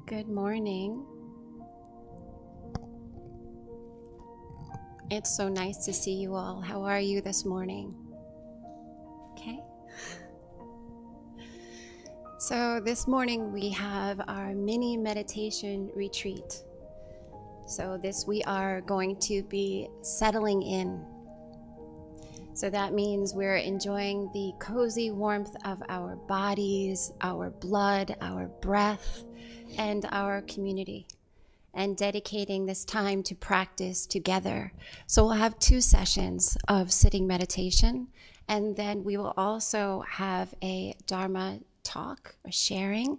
Good morning. It's so nice to see you all. How are you this morning? Okay. So this morning we have our mini meditation retreat. So we are going to be settling in. So that means we're enjoying the cozy warmth of our bodies, our blood, our breath, and our community, and dedicating this time to practice together. So we'll have 2 sessions of sitting meditation, and then we will also have a Dharma talk or sharing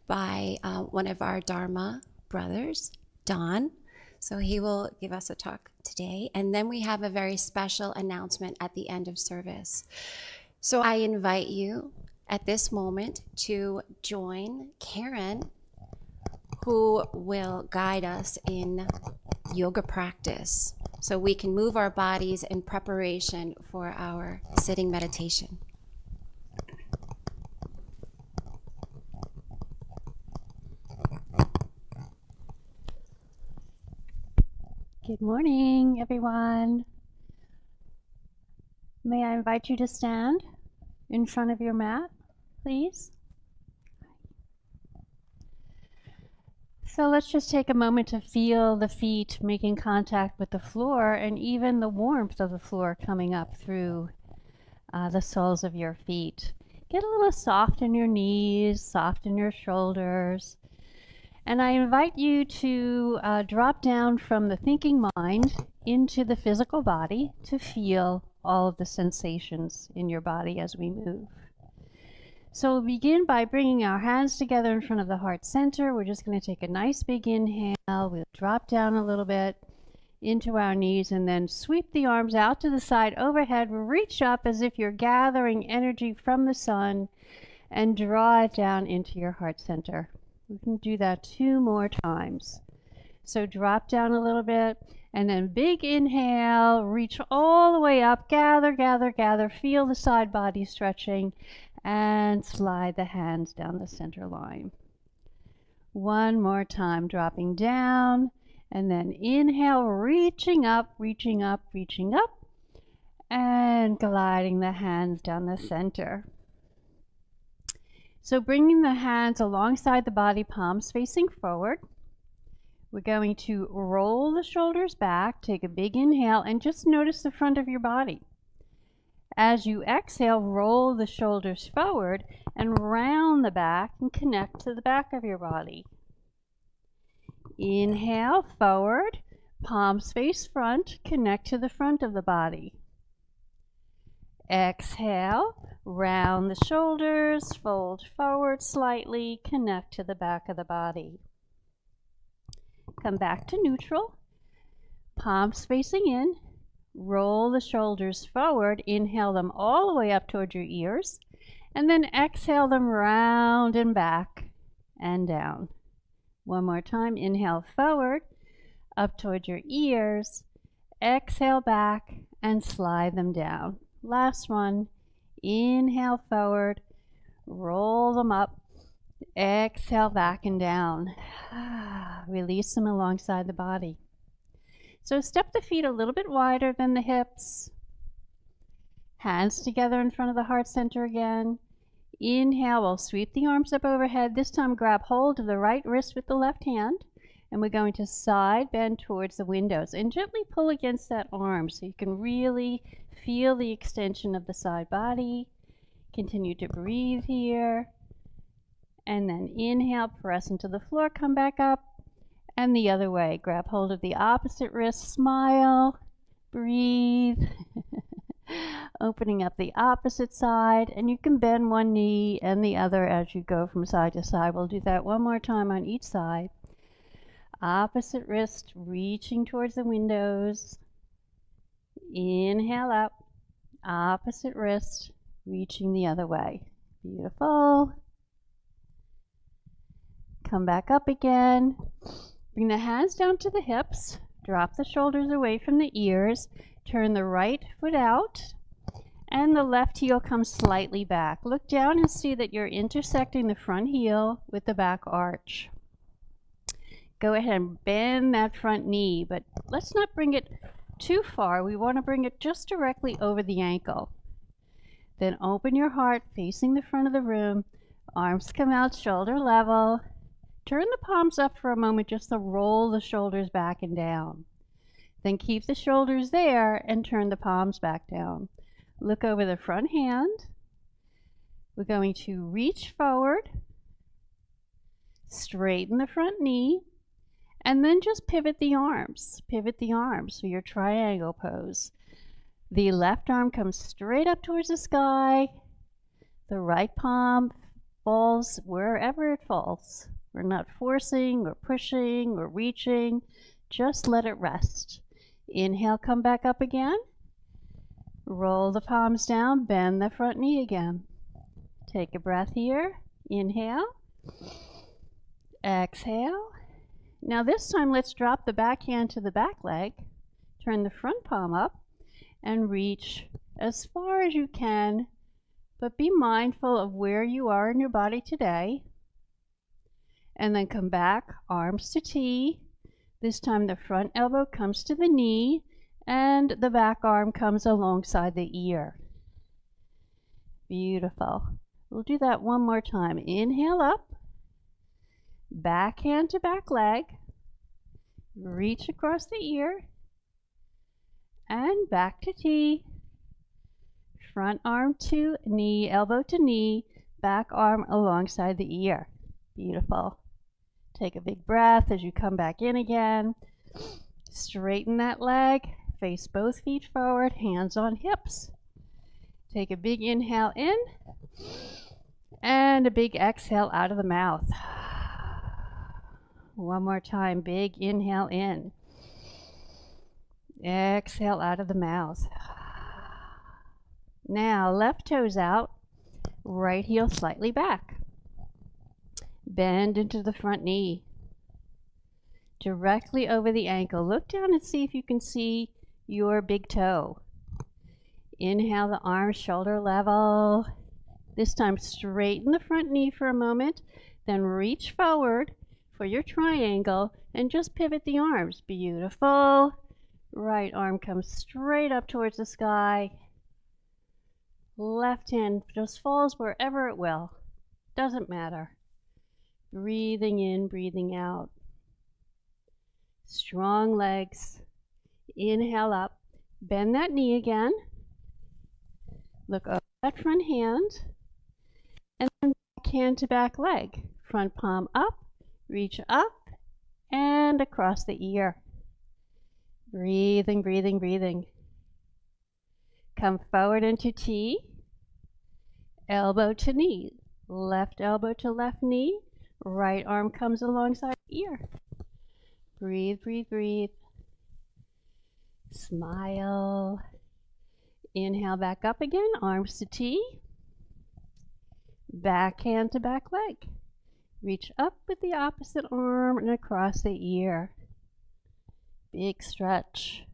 by one of our Dharma brothers, Don. So he will give us a talk today, and then we have a very special announcement at the end of service. So I invite you at this moment to join Karen, who will guide us in yoga practice so we can move our bodies in preparation for our sitting meditation. Good morning, everyone. May I invite you to stand in front of your mat, please? So let's just take a moment to feel the feet making contact with the floor and even the warmth of the floor coming up through the soles of your feet. Get a little soft in your knees, soft in your shoulders. And I invite you to drop down from the thinking mind into the physical body to feel all of the sensations in your body as we move. So we'll begin by bringing our hands together in front of the heart center. We're just going to take a nice big inhale. We'll drop down a little bit into our knees and then sweep the arms out to the side overhead. Reach up as if you're gathering energy from the sun and draw it down into your heart center. We can do that 2 more times. So drop down a little bit and then big inhale, reach all the way up, gather, gather, gather, feel the side body stretching, and slide the hands down the center line. 1 more time, dropping down, and then inhale, reaching up, reaching up, reaching up, and gliding the hands down the center. So bringing the hands alongside the body, palms facing forward. We're going to roll the shoulders back, take a big inhale, and just notice the front of your body. As you exhale, roll the shoulders forward and round the back and connect to the back of your body. Inhale, forward, palms face front, connect to the front of the body. Exhale, round the shoulders, fold forward slightly, connect to the back of the body. Come back to neutral, palms facing in, roll the shoulders forward, inhale them all the way up towards your ears, and then exhale them round and back and down. 1 more time, inhale forward, up towards your ears, exhale back and slide them down. Last one, inhale forward, roll them up, exhale back and down. Release them alongside the body. So step the feet a little bit wider than the hips. Hands together in front of the heart center again. Inhale, we'll sweep the arms up overhead. This time grab hold of the right wrist with the left hand. And we're going to side bend towards the windows and gently pull against that arm so you can really feel the extension of the side body. Continue to breathe here. And then inhale, press into the floor, come back up. And the other way, grab hold of the opposite wrist, smile, breathe. Opening up the opposite side, and you can bend one knee and the other as you go from side to side. We'll do that one more time on each side. Opposite wrist reaching towards the windows. Inhale up. Opposite wrist reaching the other way. Beautiful. Come back up again. Bring the hands down to the hips. Drop the shoulders away from the ears. Turn the right foot out. And the left heel comes slightly back. Look down and see that you're intersecting the front heel with the back arch. Go ahead and bend that front knee, but let's not bring it too far. We want to bring it just directly over the ankle. Then open your heart facing the front of the room. Arms come out shoulder level. Turn the palms up for a moment just to roll the shoulders back and down. Then keep the shoulders there and turn the palms back down. Look over the front hand. We're going to reach forward, straighten the front knee, and then just pivot the arms. Pivot the arms for your triangle pose. The left arm comes straight up towards the sky. The right palm falls wherever it falls. We're not forcing or pushing or reaching. Just let it rest. Inhale, come back up again. Roll the palms down, bend the front knee again. Take a breath here. Inhale. Exhale. Now this time let's drop the back hand to the back leg. Turn the front palm up and reach as far as you can, but be mindful of where you are in your body today. And then come back, arms to T. This time the front elbow comes to the knee and the back arm comes alongside the ear. Beautiful. We'll do that one more time. Inhale up, back hand to back leg, reach across the ear, and back to T. Front arm to knee, elbow to knee, back arm alongside the ear. Beautiful. Take a big breath as you come back in again. Straighten that leg, face both feet forward, hands on hips. Take a big inhale in and a big exhale out of the mouth. One more time, big inhale in. Exhale out of the mouth. Now, left toes out, right heel slightly back. Bend into the front knee. Directly over the ankle. Look down and see if you can see your big toe. Inhale the arms shoulder level. This time straighten the front knee for a moment, then reach forward for your triangle and just pivot the arms. Beautiful. Right arm comes straight up towards the sky. Left hand just falls wherever it will. Doesn't matter. Breathing in, breathing out. Strong legs. Inhale up. Bend that knee again. Look over that front hand. And then back hand to back leg. Front palm up. Reach up and across the ear. Breathing, breathing, breathing. Come forward into T. Elbow to knee. Left elbow to left knee. Right arm comes alongside ear. Breathe, breathe, breathe. Smile. Inhale back up again. Arms to T. Back hand to back leg. Reach up with the opposite arm and across the ear. Big stretch.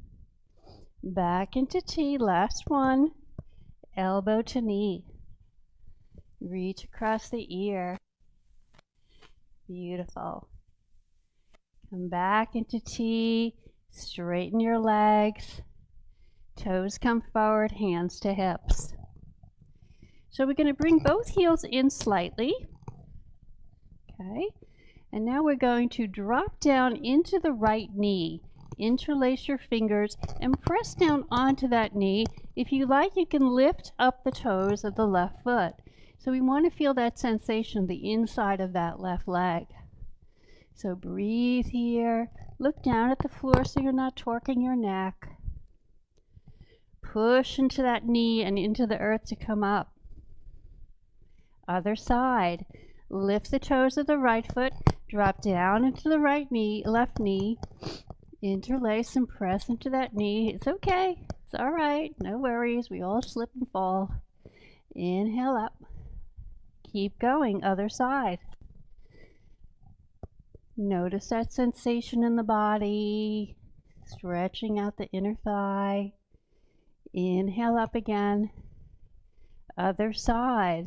Back into T. Last one. Elbow to knee. Reach across the ear. Beautiful. Come back into T. Straighten your legs. Toes come forward, hands to hips. So we're going to bring both heels in slightly. Okay. And now we're going to drop down into the right knee. Interlace your fingers and press down onto that knee. If you like, you can lift up the toes of the left foot. So we want to feel that sensation, the inside of that left leg. So breathe here. Look down at the floor so you're not torquing your neck. Push into that knee and into the earth to come up. Other side. Lift the toes of the right foot, drop down into the left knee, interlace and press into that knee. It's okay. It's all right. No worries. We all slip and fall. Inhale up. Keep going. Other side. Notice that sensation in the body, stretching out the inner thigh. Inhale up again. Other side.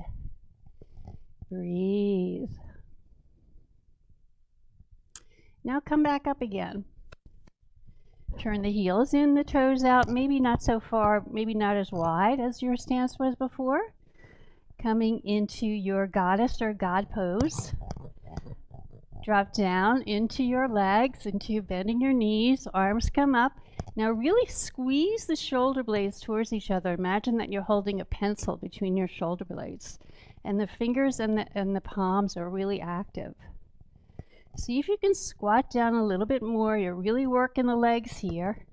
Breathe. Now come back up again. Turn the heels in, the toes out, maybe not so far, maybe not as wide as your stance was before. Coming into your goddess or god pose. Drop down into your legs, into bending your knees, arms come up. Now really squeeze the shoulder blades towards each other. Imagine that you're holding a pencil between your shoulder blades. And the fingers and the palms are really active. See if you can squat down a little bit more. You're really working the legs here.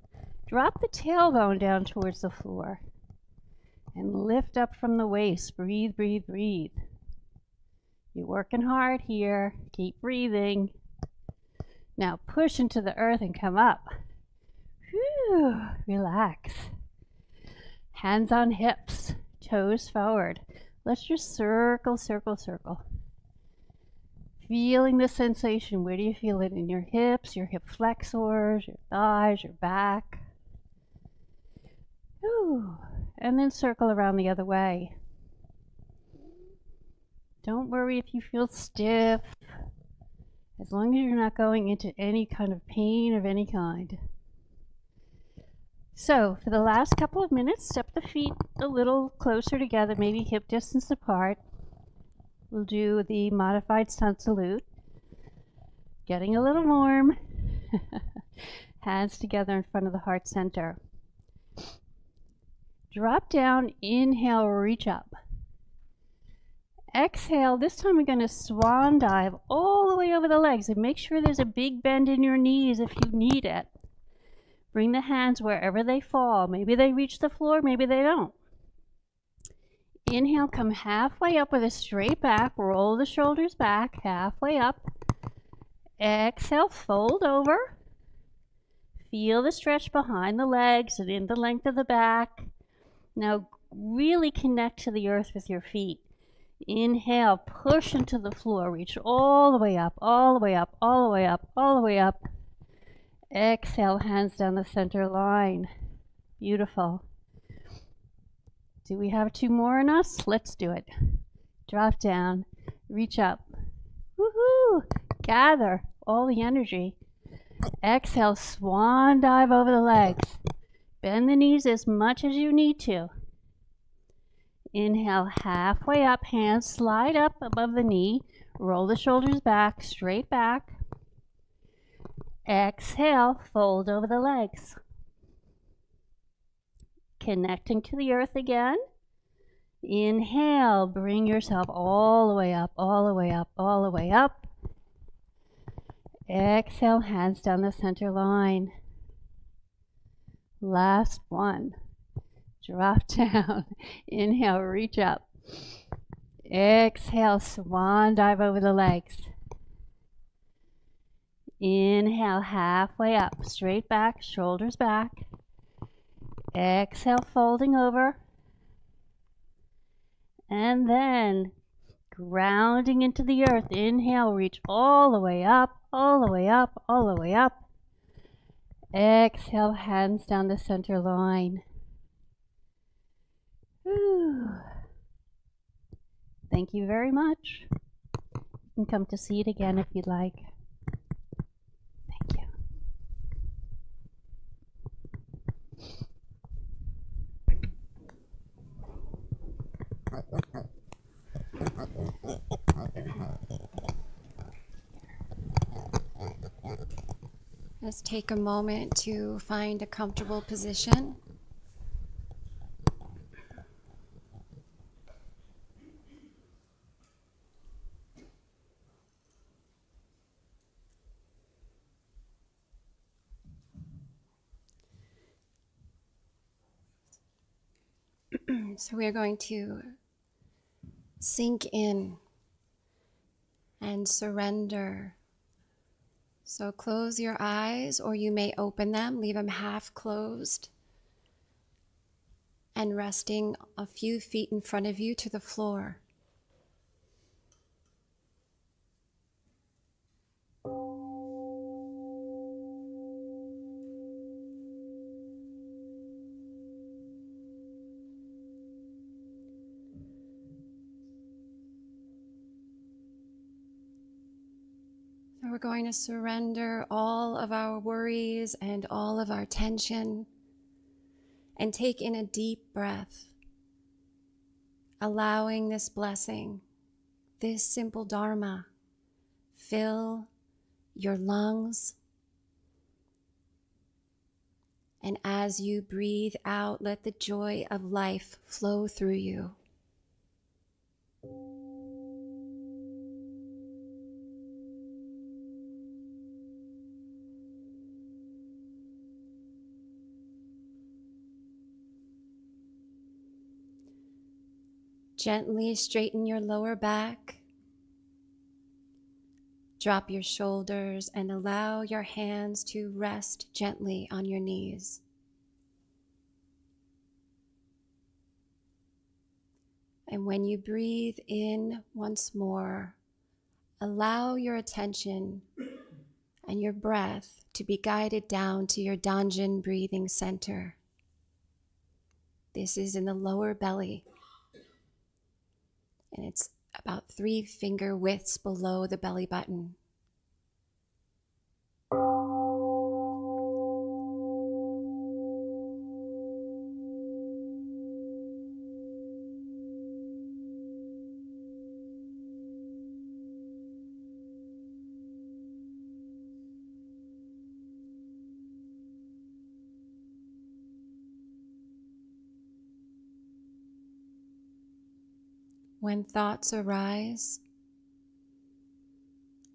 Drop the tailbone down towards the floor. And lift up from the waist. Breathe, breathe, breathe. You're working hard here. Keep breathing. Now push into the earth and come up. Whew, relax. Hands on hips, toes forward. Let's just circle, circle, circle. Feeling the sensation. Where do you feel it? In your hips, your hip flexors, your thighs, your back. Whew. And then circle around the other way. Don't worry if you feel stiff, as long as you're not going into any kind of pain of any kind. So for the last couple of minutes, step the feet a little closer together, maybe hip distance apart. We'll do the modified sun salute. Getting a little warm. Hands together in front of the heart center. Drop down, inhale, reach up. Exhale, this time we're going to swan dive all the way over the legs and make sure there's a big bend in your knees if you need it. Bring the hands wherever they fall. Maybe they reach the floor, maybe they don't. Inhale, come halfway up with a straight back, roll the shoulders back, halfway up. Exhale, fold over. Feel the stretch behind the legs and in the length of the back. Now really connect to the earth with your feet. Inhale, push into the floor, reach all the way up, all the way up, all the way up, all the way up. Exhale, hands down the center line. Beautiful. Do we have 2 more in us? Let's do it. Drop down, reach up. Woohoo! Gather all the energy. Exhale, swan dive over the legs. Bend the knees as much as you need to. Inhale, halfway up, hands slide up above the knee. Roll the shoulders back, straight back. Exhale, fold over the legs. Connecting to the earth again. Inhale, bring yourself all the way up, all the way up, all the way up. Exhale, hands down the center line. Last one. Drop down. Inhale, reach up. Exhale, swan dive over the legs. Inhale, halfway up, straight back, shoulders back. Exhale, folding over. And then grounding into the earth. Inhale, reach all the way up, all the way up, all the way up. Exhale, hands down the center line. Whew. Thank you very much. You can come to seat again if you'd like. Thank you. Let's take a moment to find a comfortable position. So we are going to sink in and surrender. So close your eyes, or you may open them, leave them half closed, and resting a few feet in front of you to the floor. So we're going to surrender all of our worries and all of our tension and take in a deep breath, allowing this blessing, this simple Dharma, fill your lungs. And as you breathe out, let the joy of life flow through you. Gently straighten your lower back. Drop your shoulders and allow your hands to rest gently on your knees. And when you breathe in once more, allow your attention and your breath to be guided down to your Danjin breathing center. This is in the lower belly, and it's about 3 finger widths below the belly button. When thoughts arise,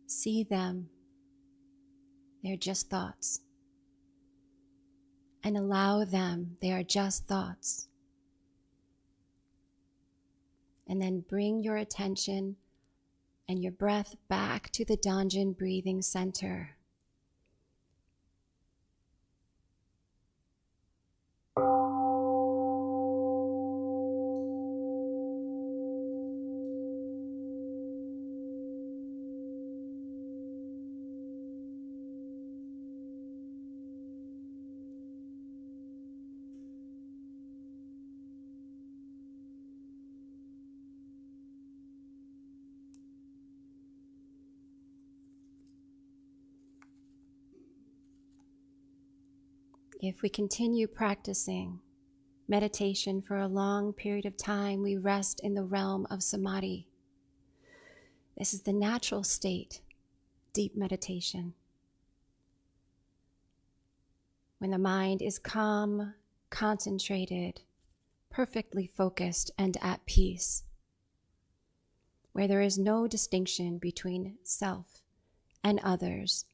see them. They're just thoughts. And allow them. They are just thoughts. And then bring your attention and your breath back to the Danjin breathing center. If we continue practicing meditation for a long period of time, we rest in the realm of samadhi. This is the natural state, deep meditation. When the mind is calm, concentrated, perfectly focused, and at peace, where there is no distinction between self and others,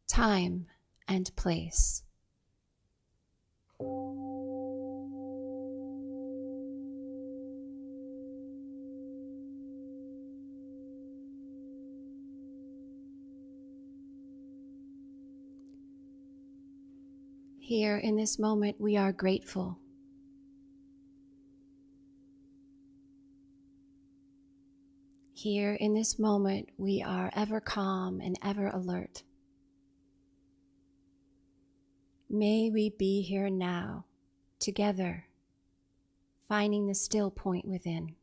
time and place. Here in this moment, we are grateful. Here in this moment, we are ever calm and ever alert. May we be here now, together, finding the still point within.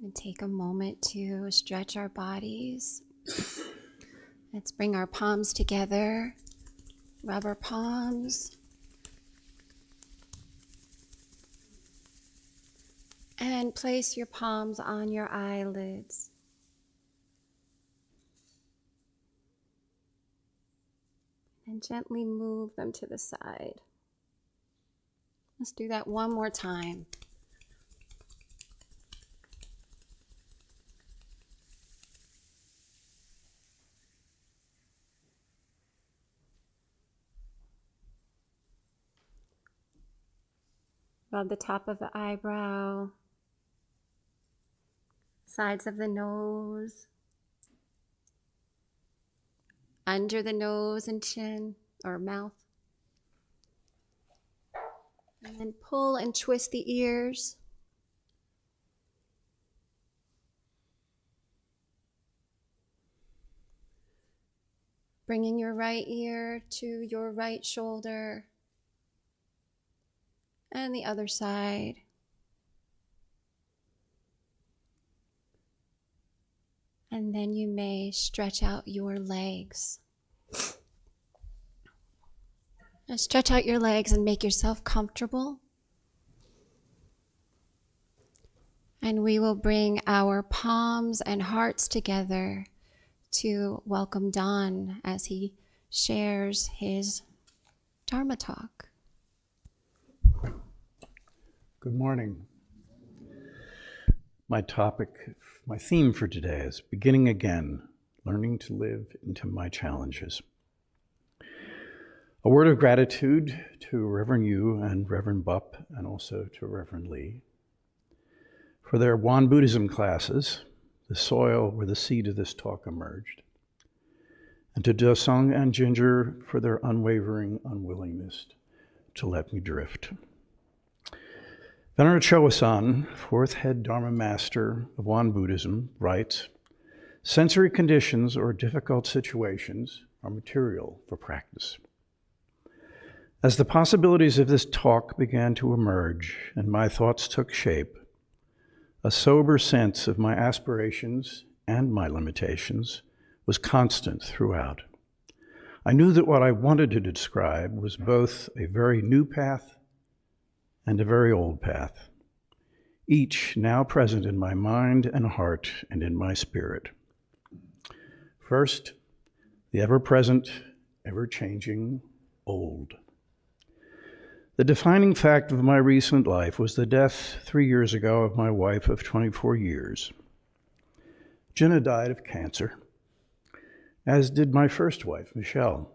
And take a moment to stretch our bodies. Let's bring our palms together, rub our palms, and place your palms on your eyelids. And gently move them to the side. Let's do that one more time. Rub the top of the eyebrow, sides of the nose, under the nose and chin or mouth. And then pull and twist the ears. Bringing your right ear to your right shoulder. And the other side. And then you may stretch out your legs. Now stretch out your legs and make yourself comfortable. And we will bring our palms and hearts together to welcome Don as he shares his Dharma talk. Good morning. My theme for today is beginning again, learning to live into my challenges. A word of gratitude to Reverend Yu and Reverend Bupp, and also to Reverend Lee, for their Won Buddhism classes, the soil where the seed of this talk emerged, and to Dosung and Ginger for their unwavering unwillingness to let me drift. Venerable Chowa-san, fourth head Dharma master of Won Buddhism, writes, sensory conditions or difficult situations are material for practice. As the possibilities of this talk began to emerge and my thoughts took shape, a sober sense of my aspirations and my limitations was constant throughout. I knew that what I wanted to describe was both a very new path and a very old path, each now present in my mind and heart and in my spirit. First, the ever-present, ever-changing old. The defining fact of my recent life was the death 3 years ago of my wife of 24 years. Jenna died of cancer, as did my first wife, Michelle,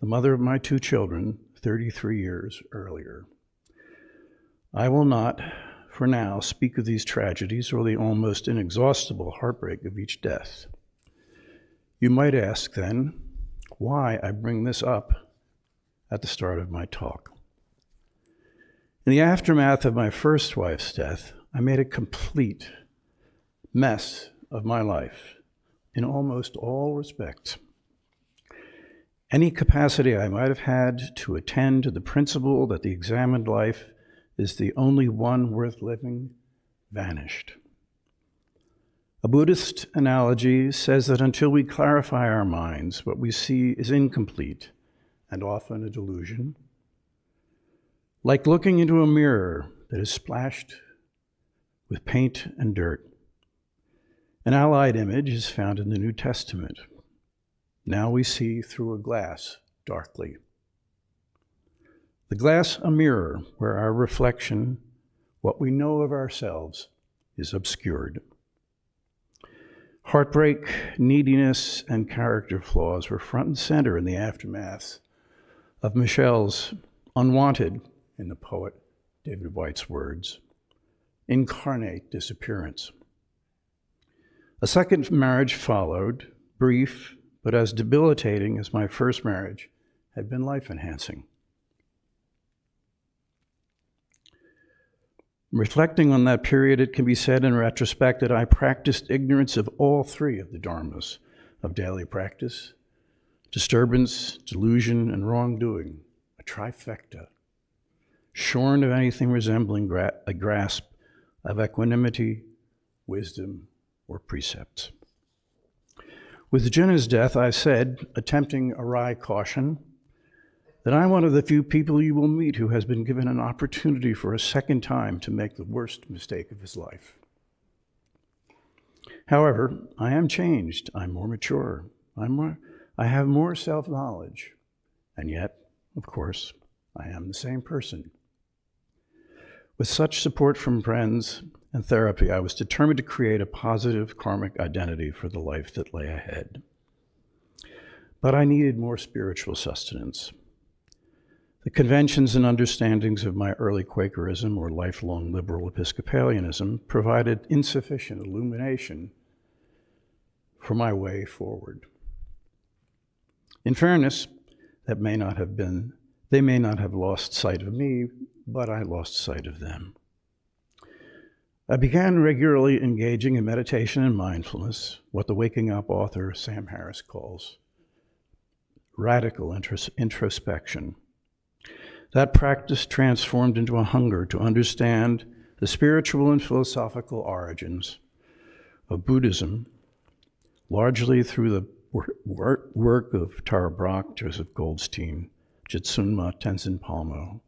the mother of my 2 children 33 years earlier. I will not, for now, speak of these tragedies or the almost inexhaustible heartbreak of each death. You might ask, then, why I bring this up at the start of my talk. In the aftermath of my first wife's death, I made a complete mess of my life in almost all respects. Any capacity I might have had to attend to the principle that the examined life is the only one worth living vanished. A Buddhist analogy says that until we clarify our minds, what we see is incomplete and often a delusion. Like looking into a mirror that is splashed with paint and dirt. An allied image is found in the New Testament. Now we see through a glass darkly. The glass a mirror where our reflection, what we know of ourselves, is obscured. Heartbreak, neediness, and character flaws were front and center in the aftermath of Michelle's unwanted, in the poet David Whyte's words, incarnate disappearance. A second marriage followed, brief, but as debilitating as my first marriage had been life-enhancing. Reflecting on that period, it can be said in retrospect that I practiced ignorance of all three of the dharmas of daily practice: disturbance, delusion, and wrongdoing, a trifecta, shorn of anything resembling a grasp of equanimity, wisdom, or precepts. With Jinnah's death, I said, attempting a wry caution, that I'm one of the few people you will meet who has been given an opportunity for a second time to make the worst mistake of his life. However, I am changed. I'm more mature. I have more self-knowledge. And yet, of course, I am the same person. With such support from friends and therapy, I was determined to create a positive karmic identity for the life that lay ahead. But I needed more spiritual sustenance. The conventions and understandings of my early Quakerism or lifelong liberal Episcopalianism provided insufficient illumination for my way forward. In fairness, they may not have lost sight of me, but I lost sight of them. I began regularly engaging in meditation and mindfulness, what the Waking Up author Sam Harris calls radical introspection. That practice transformed into a hunger to understand the spiritual and philosophical origins of Buddhism, largely through the work of Tara Brach, Joseph Goldstein, Jitsunma Tenzin Palmo,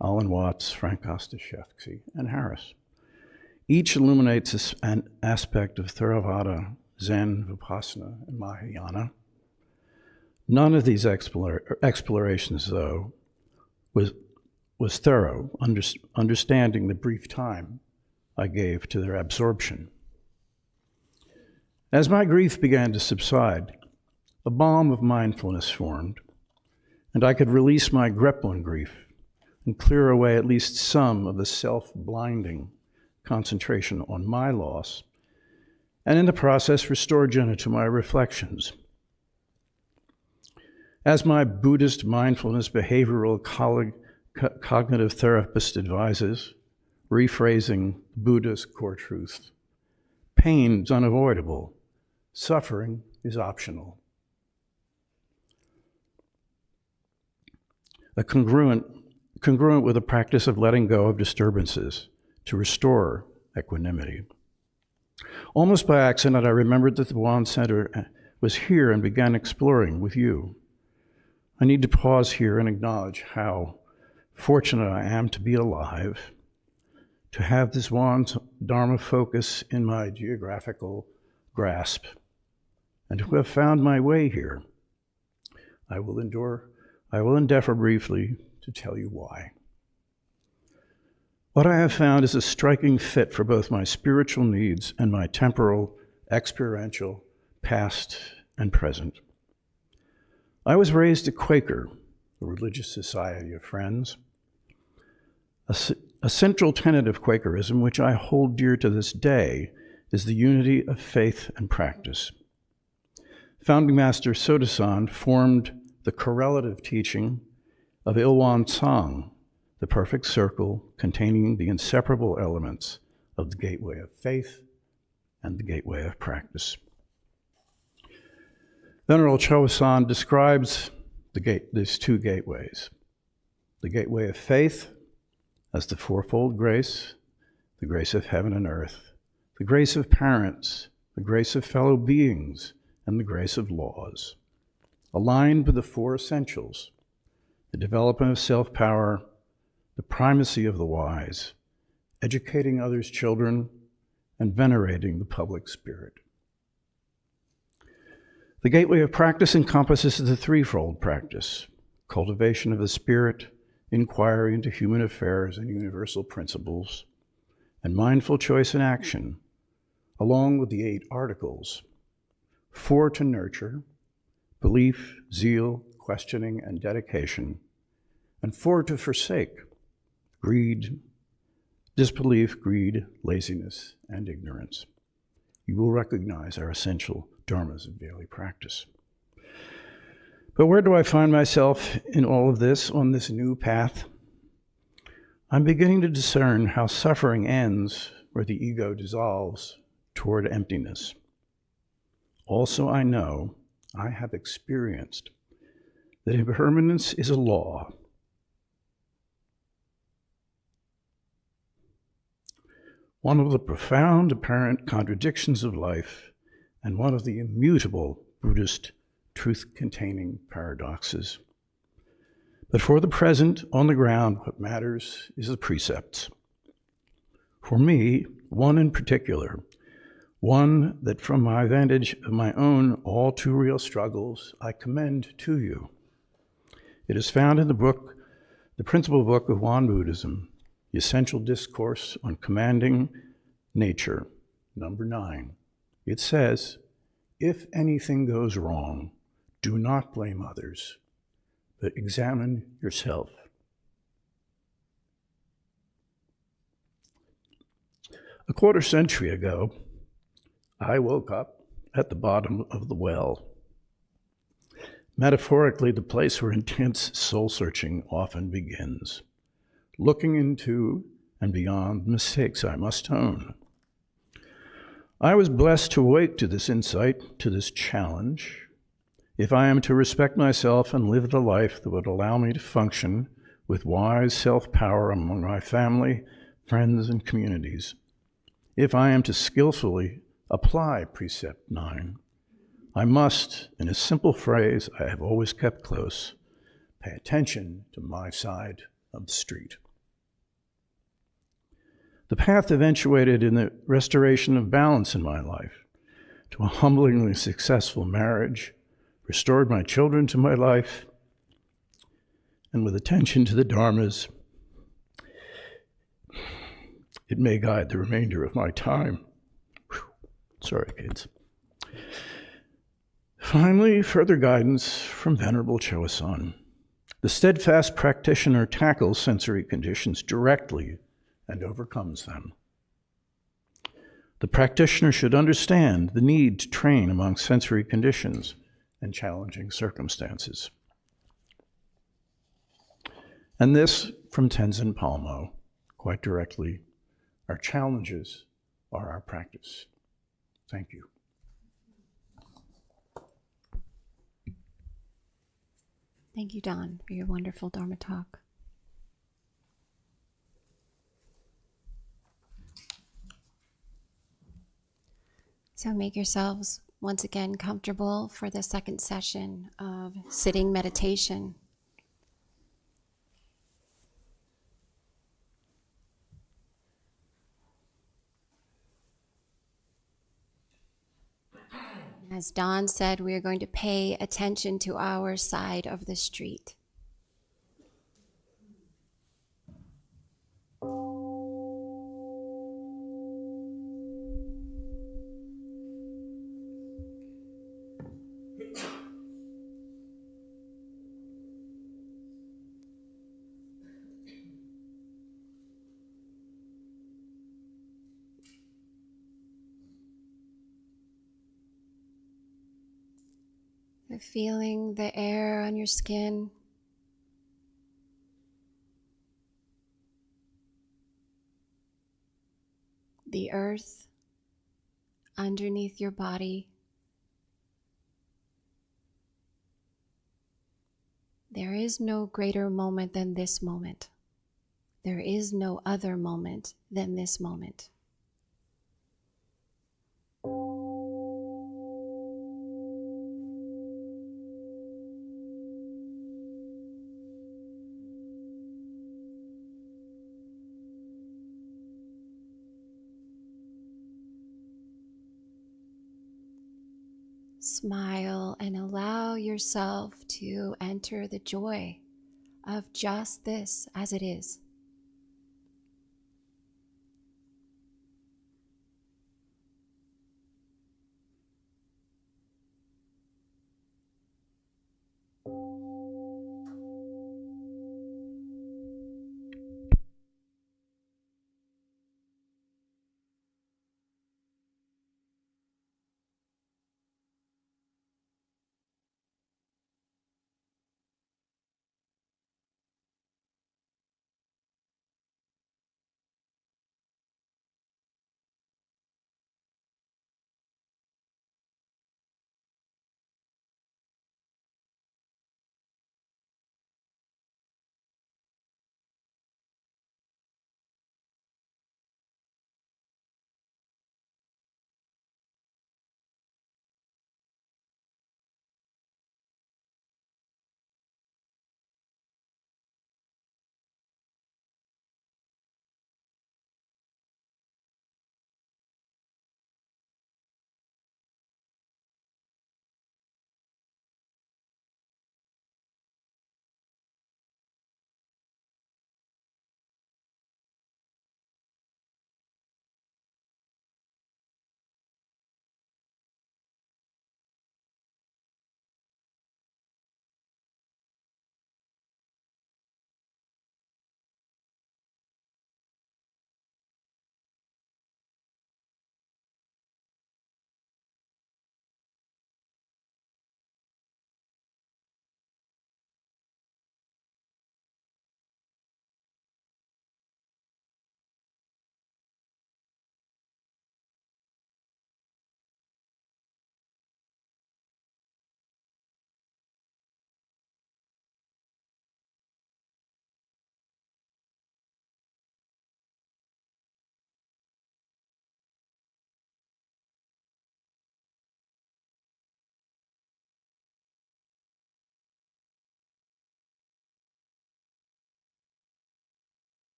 Alan Watts, Frank Ostashevsky, and Harris. Each illuminates an aspect of Theravada, Zen, Vipassana, and Mahayana. None of these explorations, though, was thorough, understanding the brief time I gave to their absorption. As my grief began to subside, a balm of mindfulness formed, and I could release my grip on grief and clear away at least some of the self-blinding concentration on my loss, and in the process restore Jinnah to my reflections. As my Buddhist mindfulness behavioral cognitive therapist advises, rephrasing Buddha's core truth, pain is unavoidable, suffering is optional. Congruent with the practice of letting go of disturbances to restore equanimity. Almost by accident, I remembered that the Wand Center was here and began exploring with you. I need to pause here and acknowledge how fortunate I am to be alive, to have this Wand Dharma focus in my geographical grasp, and to have found my way here. I will endeavor briefly to tell you why. What I have found is a striking fit for both my spiritual needs and my temporal, experiential, past and present. I was raised a Quaker, a religious society of friends. A central tenet of Quakerism, which I hold dear to this day, is the unity of faith and practice. Founding Master Sotasan formed the correlative teaching of Ilwan Tsang, the perfect circle containing the inseparable elements of the gateway of faith and the gateway of practice. Venerable Chosan describes these two gateways. The gateway of faith as the fourfold grace, the grace of heaven and earth, the grace of parents, the grace of fellow beings, and the grace of laws, aligned with the four essentials: the development of self-power, the primacy of the wise, educating others' children, and venerating the public spirit. The gateway of practice encompasses the threefold practice: cultivation of the spirit, inquiry into human affairs and universal principles, and mindful choice and action, along with the 8 articles: 4 to nurture, belief, zeal, questioning, and dedication, and 4 to forsake: greed, disbelief, greed, laziness, and ignorance. You will recognize our essential dharmas of daily practice. But where do I find myself in all of this on this new path? I'm beginning to discern how suffering ends where the ego dissolves toward emptiness. Also, I know, I have experienced, that impermanence is a law. One of the profound apparent contradictions of life, and one of the immutable Buddhist truth-containing paradoxes. But for the present, on the ground, what matters is the precepts. For me, one in particular, one that from my vantage of my own all too real struggles, I commend to you. It is found in the book, the principal book of Won Buddhism, the Essential Discourse on Commanding Nature, number 9. It says, if anything goes wrong, do not blame others, but examine yourself. A quarter century ago, I woke up at the bottom of the well. Metaphorically, the place where intense soul-searching often begins, looking into and beyond mistakes I must own. I was blessed to awake to this insight, to this challenge. If I am to respect myself and live the life that would allow me to function with wise self-power among my family, friends, and communities, if I am to skillfully apply Precept 9, I must, in a simple phrase I have always kept close, pay attention to my side of the street. The path eventuated in the restoration of balance in my life, to a humblingly successful marriage, restored my children to my life, and with attention to the dharmas, it may guide the remainder of my time. Whew. Sorry, kids. Finally, further guidance from Venerable Choasan. The steadfast practitioner tackles sensory conditions directly and overcomes them. The practitioner should understand the need to train among sensory conditions and challenging circumstances. And this from Tenzin Palmo, quite directly, our challenges are our practice. Thank you. Thank you, Don, for your wonderful Dharma talk. So make yourselves once again comfortable for the second session of sitting meditation. As Don said, we are going to pay attention to our side of the street. Feeling the air on your skin, the earth underneath your body. There is no greater moment than this moment. There is no other moment than this moment. Smile and allow yourself to enter the joy of just this as it is.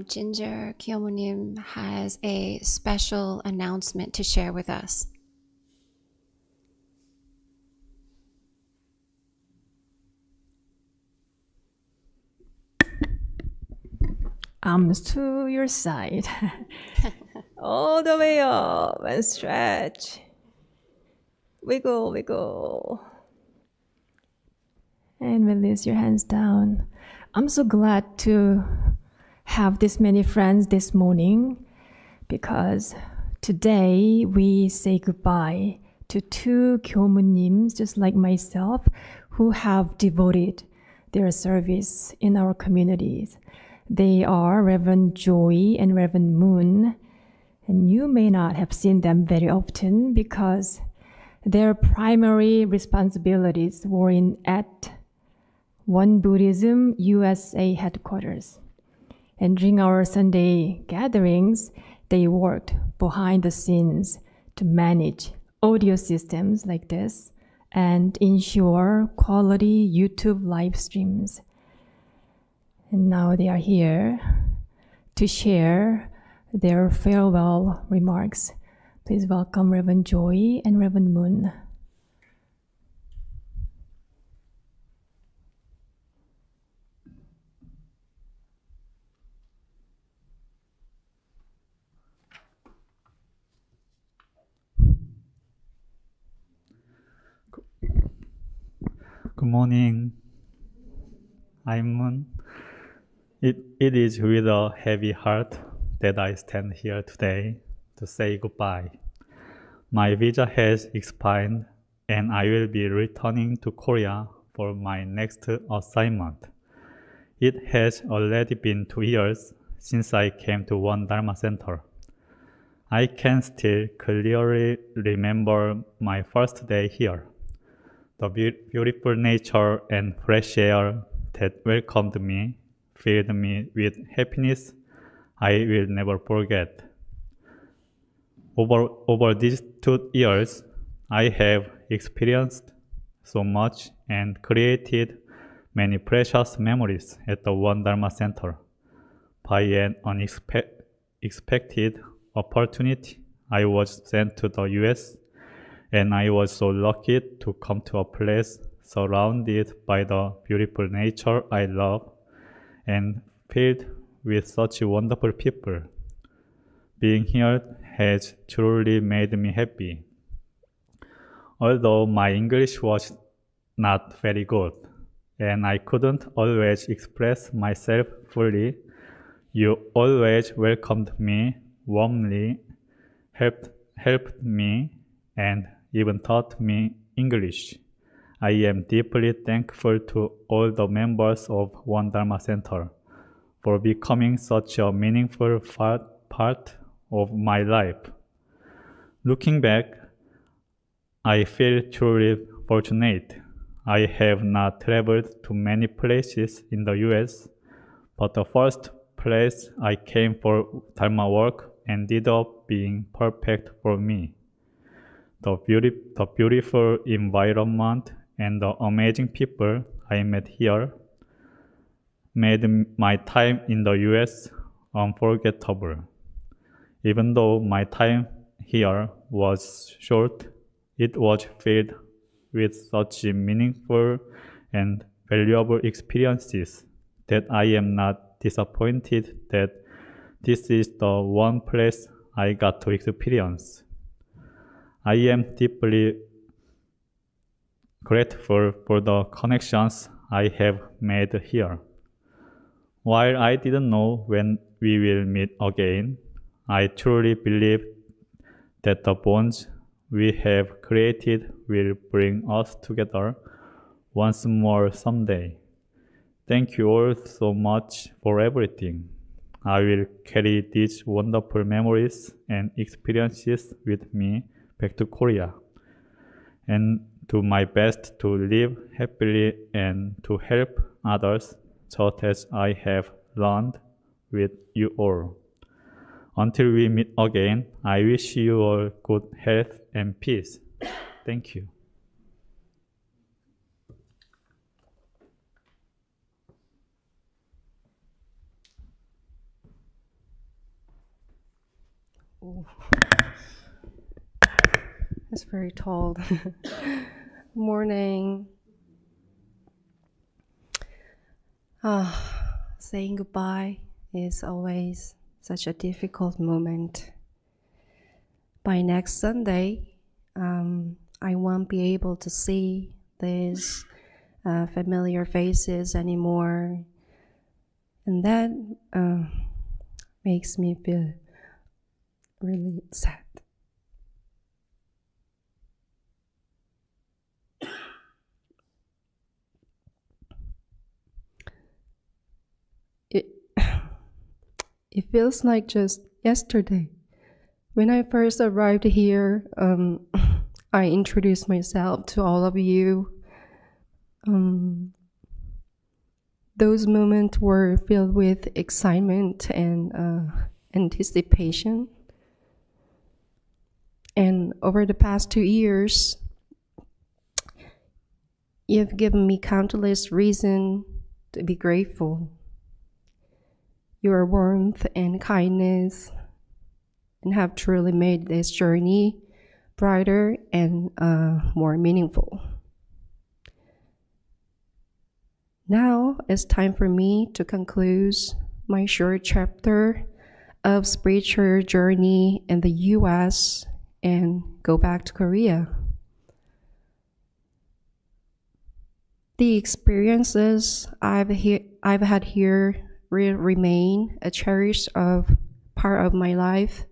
now Ginger Kyomonim has a special announcement to share with us. Arms to your side. All the way up and stretch. Wiggle, wiggle. And release your hands down. I'm so glad to have this many friends this morning because today we say goodbye to two Kyomunims just like myself who have devoted their service in our communities. They are Reverend Joy and Reverend Moon, and you may not have seen them very often because their primary responsibilities were at One Buddhism USA headquarters. And during our Sunday gatherings, they worked behind the scenes to manage audio systems like this and ensure quality YouTube live streams. And now they are here to share their farewell remarks. Please welcome Reverend Joy and Reverend Moon. Good morning. I'm Moon. It is with a heavy heart that I stand here today to say goodbye. My visa has expired and I will be returning to Korea for my next assignment. It has already been 2 years since I came to One Dharma Center. I can still clearly remember my first day here. The beautiful nature and fresh air that welcomed me filled me with happiness I will never forget. Over these 2 years, I have experienced so much and created many precious memories at the One Dharma Center. By an unexpected opportunity, I was sent to the US, and I was so lucky to come to a place surrounded by the beautiful nature I love and filled with such wonderful people. Being here has truly made me happy. Although my English was not very good, and I couldn't always express myself fully, you always welcomed me warmly, helped me, and even taught me English. I am deeply thankful to all the members of One Dharma Center for becoming such a meaningful part of my life. Looking back, I feel truly fortunate. I have not traveled to many places in the US, but the first place I came for Dharma work ended up being perfect for me. The beautiful environment and the amazing people I met here made my time in the US unforgettable. Even though my time here was short, it was filled with such meaningful and valuable experiences that I am not disappointed that this is the one place I got to experience. I am deeply grateful for the connections I have made here. While I didn't know when we will meet again, I truly believe that the bonds we have created will bring us together once more someday. Thank you all so much for everything. I will carry these wonderful memories and experiences with me back to Korea and do my best to live happily and to help others just as I have learned with you all. Until we meet again, I wish you all good health and peace. Thank you. Ooh. It's very tall. Morning. Saying goodbye is always such a difficult moment. By next Sunday, I won't be able to see these familiar faces anymore. And that makes me feel really sad. It feels like just yesterday. When I first arrived here, I introduced myself to all of you. Those moments were filled with excitement and anticipation. And over the past 2 years, you've given me countless reasons to be grateful. Your warmth and kindness and have truly made this journey brighter and more meaningful. Now it's time for me to conclude my short chapter of spiritual journey in the US and go back to Korea. The experiences I've had here will remain a cherished part of my life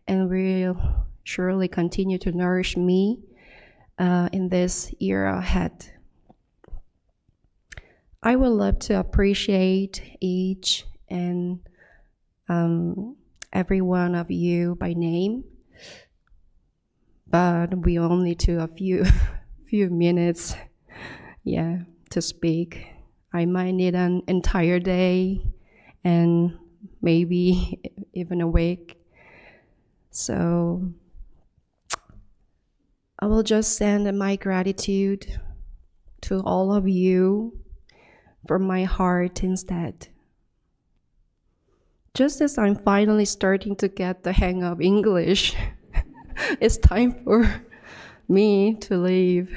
and will surely continue to nourish me in this era ahead. I would love to appreciate each and every one of you by name, but we only took a few minutes, to speak. I might need an entire day and maybe even a week. So I will just send my gratitude to all of you from my heart instead. Just as I'm finally starting to get the hang of English, it's time for me to leave.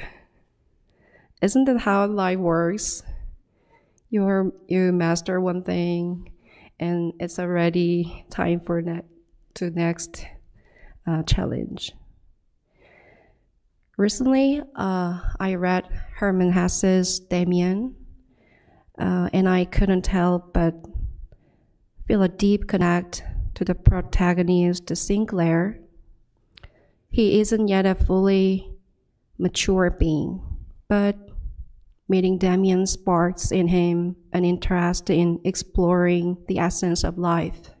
Isn't that how life works? You master one thing, and it's already time for next challenge. Recently, I read Hermann Hesse's Damien, and I couldn't help but feel a deep connect to the protagonist, Sinclair. He isn't yet a fully mature being, but meeting Damien sparks in him an interest in exploring the essence of life.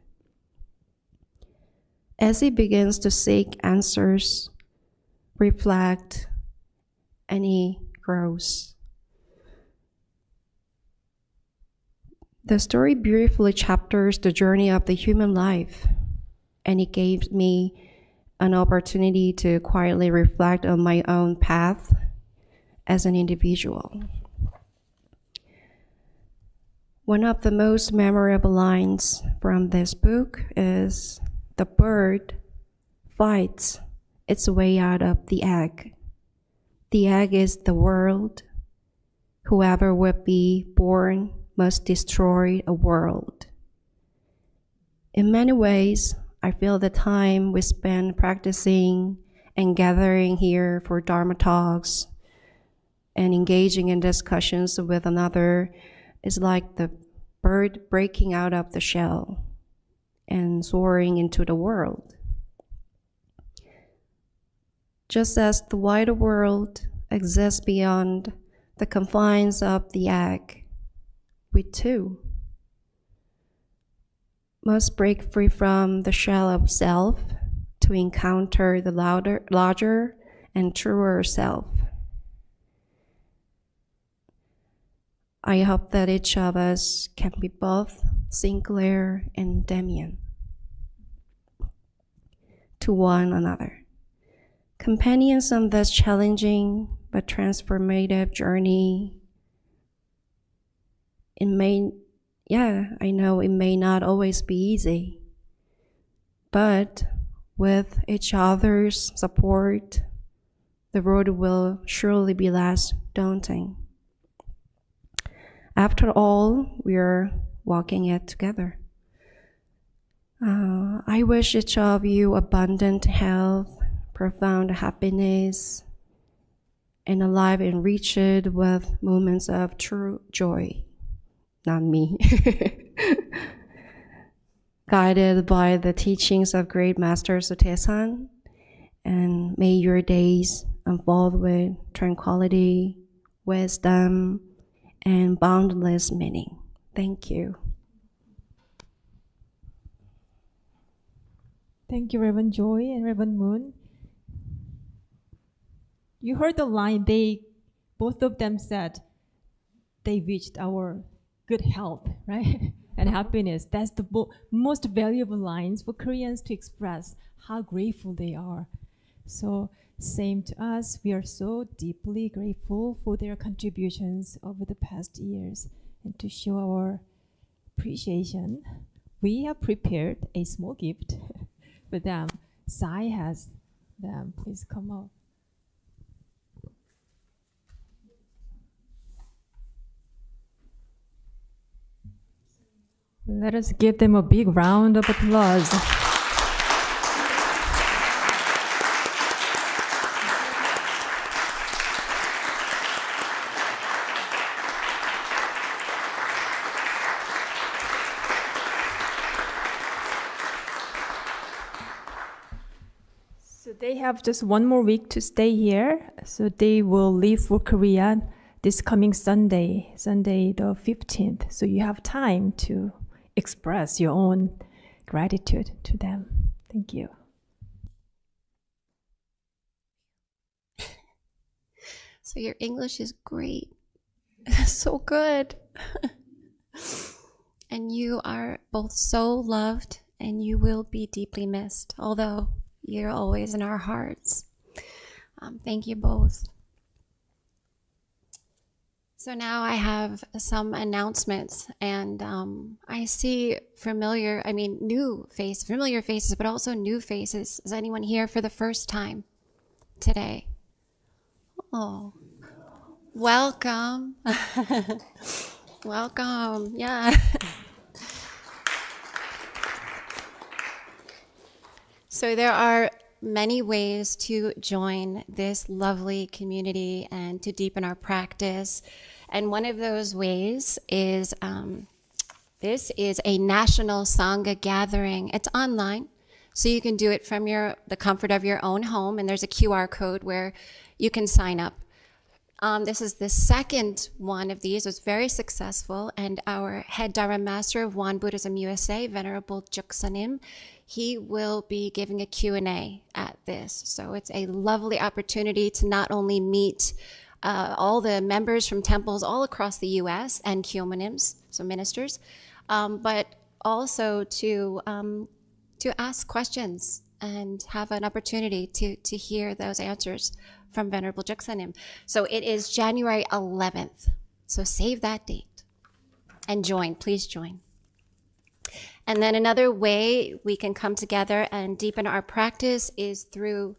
As he begins to seek answers, reflect, and he grows. The story beautifully chapters the journey of the human life, and it gave me an opportunity to quietly reflect on my own path as an individual. One of the most memorable lines from this book is, "The bird fights its way out of the egg. The egg is the world. Whoever would be born must destroy a world." In many ways, I feel the time we spend practicing and gathering here for Dharma talks and engaging in discussions with another is like the bird breaking out of the shell and soaring into the world. Just as the wider world exists beyond the confines of the egg, we too must break free from the shell of self to encounter the larger and truer self. I hope that each of us can be both Sinclair and Damien to one another, companions on this challenging but transformative journey. I know it may not always be easy, but with each other's support, the road will surely be less daunting. After all, we're walking it together. I wish each of you abundant health, profound happiness, and a life enriched with moments of true joy. Not me. Guided by the teachings of great Master Sotaesan, and may your days unfold with tranquility, wisdom, and boundless meaning. Thank you. Thank you, Reverend Joy and Reverend Moon. You heard the line, both of them said they reached our good health, right? And happiness. That's the most valuable lines for Koreans to express how grateful they are. So same to us, we are so deeply grateful for their contributions over the past years. And to show our appreciation, we have prepared a small gift for them. Sai has them. Please come up. Let us give them a big round of applause. So they have just one more week to stay here. So they will leave for Korea this coming Sunday the 15th. So you have time to express your own gratitude to them. Thank you. So your English is great. So good. And you are both so loved, and you will be deeply missed, although you're always in our hearts. Thank you both. So now I have some announcements, and I see familiar faces, but also new faces. Is anyone here for the first time today? Oh, welcome. Welcome, yeah. So there are many ways to join this lovely community and to deepen our practice. And one of those ways is, this is a national Sangha gathering. It's online, so you can do it from the comfort of your own home, and there's a QR code where you can sign up. This is the second one of these. It was very successful, and our head Dharma Master of Won Buddhism USA, Venerable Juksanim, he will be giving a Q&A at this. So it's a lovely opportunity to not only meet all the members from temples all across the US and Kyomonims, so ministers, but also to ask questions and have an opportunity to hear those answers from Venerable Juksanim. So it is January 11th. So save that date and join, please join. And then another way we can come together and deepen our practice is through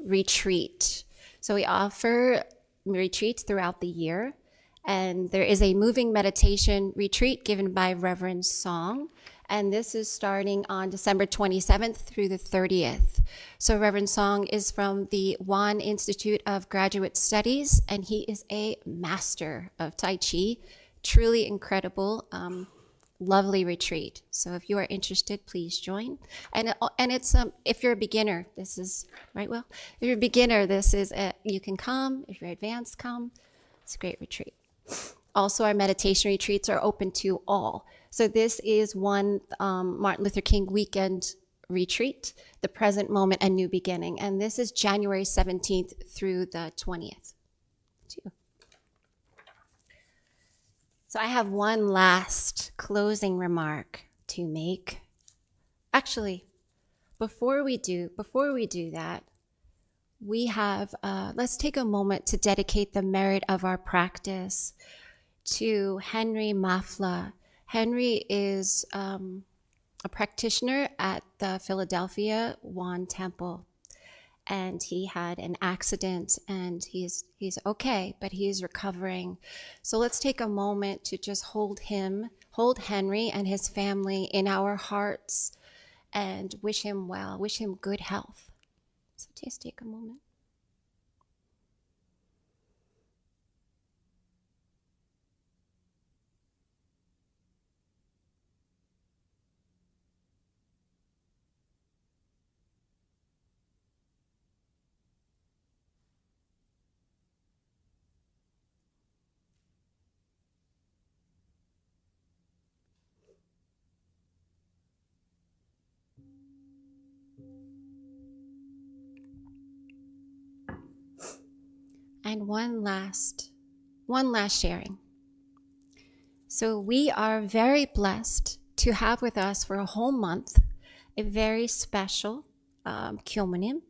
retreat. So we offer retreats throughout the year, and there is a moving meditation retreat given by Reverend Song, and this is starting on December 27th through the 30th. So Reverend Song is from the Won Institute of Graduate Studies, and he is a master of Tai Chi. Truly incredible, lovely retreat. So if you are interested, please join. And it's if you're a beginner, this is right. Well, if you're a beginner, you can come. If you're advanced, come. It's a great retreat. Also, our meditation retreats are open to all. So this is one Martin Luther King weekend retreat, The Present Moment, A New Beginning. And this is January 17th through the 20th. So I have one last closing remark to make. Actually, before we do that, we have, let's take a moment to dedicate the merit of our practice to Henry Mafla. Henry is a a practitioner at the Philadelphia Won Temple. And he had an accident and he's okay, but he's recovering. So let's take a moment to just hold Henry and his family in our hearts and wish him well, wish him good health. So just take a moment. And one last sharing. So we are very blessed to have with us for a whole month a very special Kyomunim,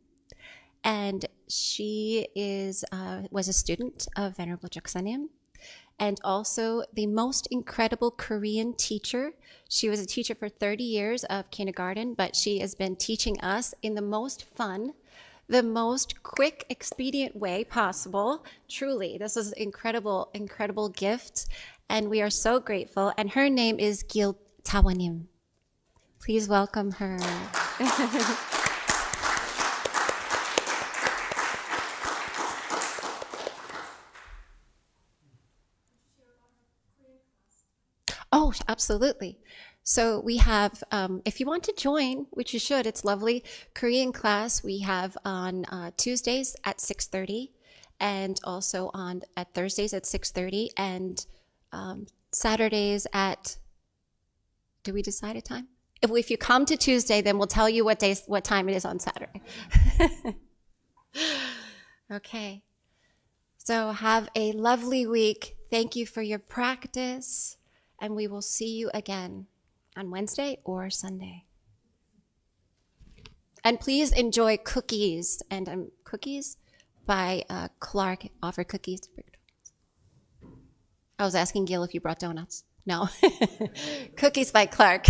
and she was a student of Venerable Joksanim, and also the most incredible Korean teacher. She was a teacher for 30 years of kindergarten, but she has been teaching us in the most fun, the most quick, expedient way possible. Truly, this is incredible, incredible gift, and we are so grateful. And her name is Gil Tawanim. Please welcome her. Oh, absolutely. So we have, if you want to join, which you should, it's lovely, Korean class we have on Tuesdays at 6:30 and also at Thursdays at 6:30 and Saturdays at, do we decide a time? If you come to Tuesday, then we'll tell you what time it is on Saturday. Okay. So have a lovely week. Thank you for your practice. And we will see you again on Wednesday or Sunday. And please enjoy cookies. And cookies by Clark offered cookies. I was asking Gil if you brought donuts. No. Cookies by Clark.